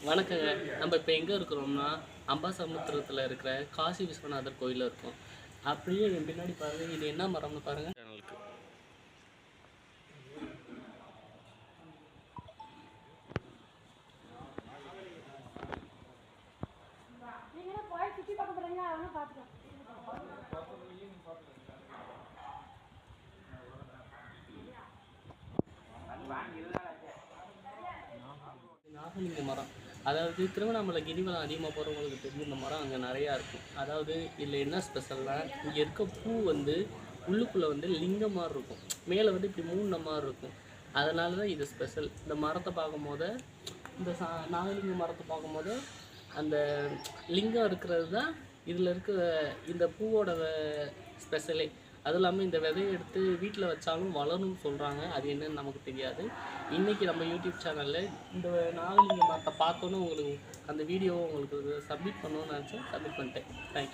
வணக்கங்க. நம்ம இப்போ எங்கே இருக்கிறோம்னா, அம்பாசமுத்திரத்தில் இருக்கிற காசி விஸ்வநாதர் கோயிலில் இருக்கோம். அப்படியே என் பின்னாடி பாருங்க, இது என்ன மரம்னு பாருங்க. சேனலுக்கு நாகலிங்க மரம். அதாவது திருவண்ணாமலை கிரிவலம் அதிகமாக போகிறவங்களுக்கு தெரியும், இந்த மரம் அங்கே நிறையா இருக்கும். அதாவது இதில் என்ன ஸ்பெஷல்னா, இங்கே இருக்க பூ வந்து உள்ளுக்குள்ளே வந்து லிங்கம் மாதிரி இருக்கும், மேலே வந்து இப்படி மூணு மாதிரி இருக்கும். அதனால தான் இது ஸ்பெஷல். இந்த மரத்தை பார்க்கும்போது, இந்த நாகலிங்க மரத்தை பார்க்கும்போது அந்த லிங்கம் இருக்கிறது தான் இதில் இருக்க இந்த பூவோட ஸ்பெஷலே. அதுவும் இல்லாமல் இந்த விதையை எடுத்து வீட்டில் வச்சாலும் வளரும்னு சொல்கிறாங்க. அது என்னன்னு நமக்கு தெரியாது. இன்றைக்கி நம்ம யூடியூப் சேனலில் இந்த நாகலிங்க மரத்தை பார்த்தோன்னே உங்களுக்கு அந்த வீடியோவை உங்களுக்கு சப்மிட் பண்ணணும்னு நினச்சேன். சப்மிட் பண்ணிட்டேன். தேங்க்யூ.